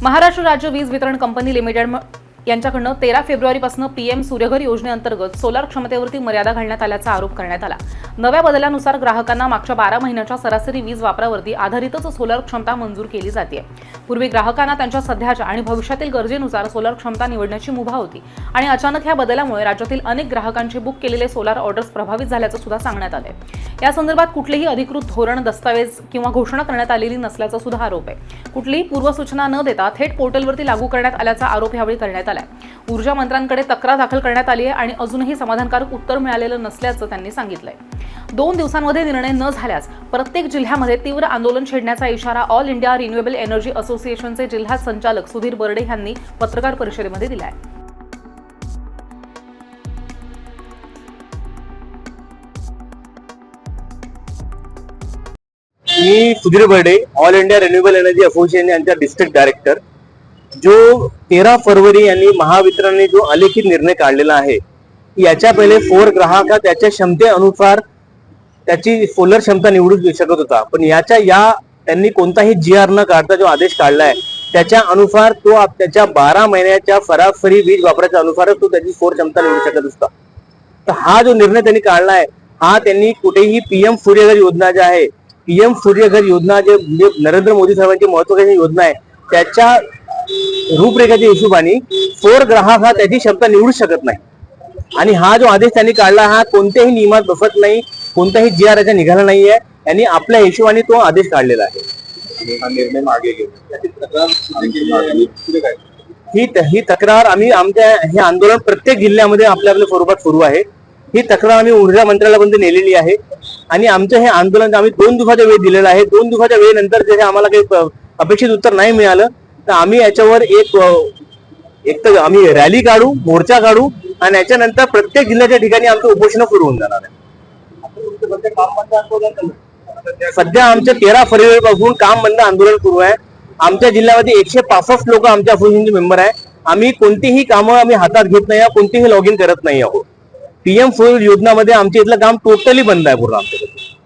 महाराष्ट्र राज्य वीज वितरण कंपनी लिमिटेड यांच्याकडून 13 फेब्रुवारीपासून पीएम सूर्यघर योजनेअंतर्गत सोलार क्षमतेवरती मर्यादा घालण्यात आल्याचा आरोप करण्यात आला। नव्या बदलानुसार ग्राहकांना मागच्या 12 महिन्याच्या सरासरी वीज वापरावरती आधारितच सोलार क्षमता मंजूर केली जाते। पूर्वी ग्राहकांना त्यांच्या सध्याच्या आणि भविष्यातील गरजेनुसार सोलार क्षमता निवडण्याची मुभा होती आणि अचानक या बदलामुळे राज्यातील अनेक ग्राहकांचे बुक केलेले सोलार ऑर्डर्स प्रभावित झाल्याचं सुद्धा सांगण्यात आले। या संदर्भात कुठलेही अधिकृत धोरण, दस्तावेज किंवा घोषणा करण्यात आलेली नसल्याचा सुद्धा आरोप आहे। कुठलीही पूर्वसूचना न देता थेट पोर्टलवरती लागू करण्यात आल्याचा आरोप यावेळी करण्यात आला। ऊर्जा मंत्र्यांकडे तक्रार दाखल करण्यात आली आहे आणि अजूनही समाधानकारक उत्तर मिळालेलं नसल्याचं त्यांनी सांगितलंय। 2 दिवसांमध्ये निर्णय न झाल्यास प्रत्येक जिल्ह्यामध्ये तीव्र आंदोलन छेडण्याचा इशारा ऑल इंडिया रिन्युएबल एनर्जी असोसिएशनचे जिल्हा संचालक सुधीर बर्डे यांनी पत्रकार परिषदेमध्ये दिला आहे। मी Sudhir Barde, all India renewable energy association यांचा डिस्ट्रिक्ट डायरेक्टर। जो 13 फरवरी यांनी महावितरणने जो अलेखित निर्णय काढलेला आहे, याच्या पहिले ग्राहक त्याच्या क्षमतेनुसार त्याची सोलर क्षमता निवडू शकत होता, पण त्यांनी कोणताही जीआर न काढता जो आदेश काढलाय त्याच्या अनुसार तो त्याच्या 12 महिन्याच्या सरासरी वीज वापराच्या अनुसारच तो त्याची सौर क्षमता निवडू शकत असता। तर हा जो निर्णय त्यांनी काढलाय, हा त्यांनी कुठेही पीएम सूर्यघर योजना जी आहे, पीएम सूर्यघर योजना जे नरेंद्र मोदी साहेबांची महत्त्वाची योजना आहे, त्याच्या रूपरेषेच्या हिशोबाने ग्राहक हा त्याची क्षमता निवडू शकत नाही आणि हा जो आदेश त्यांनी काढला हा कोणत्याही नियमात बसत नाही, कोणताही जीआर याचा निघाला नाहीये। यांनी आपल्या हिशोबाने तो आदेश काढलेला आहे। हा निर्णय मागे ही तक्रार आम्ही आमच्या हे आंदोलन प्रत्येक जिल्ह्यामध्ये आपल्या स्वरूपात सुरू आहे। ही तक्रार आम्ही ऊर्जा मंत्रालयापर्यंत नेलेली आहे आणि आमचं हे आंदोलन आम्ही 2 दिवसाचा वेळ दिलेला आहे। 2 दिवसाच्या वेळेनंतर जर आम्हाला काही अपेक्षित उत्तर नाही मिळालं तर आम्ही याच्यावर एक तर आम्ही रॅली काढू, मोर्चा काढू आणि याच्यानंतर प्रत्येक जिल्ह्याच्या ठिकाणी आमचं उपोषण सुरू होऊन जाणार आहे। सध्या आमच्या 13 फेब्रुवारीपासून काम बंद आंदोलन सुरू आहे। आमच्या जिल्ह्यामध्ये 165 लोक आमच्या असोसिएशनचे मेंबर आहे। आम्ही कोणतीही कामं हातात घेत नाही, कोणतीही लॉग इन करत नाही आहोत। पीएम सूर्य योजनामध्ये आमच्या इथलं काम टोटली बंद आहे पूर्ण आमच्याकडे।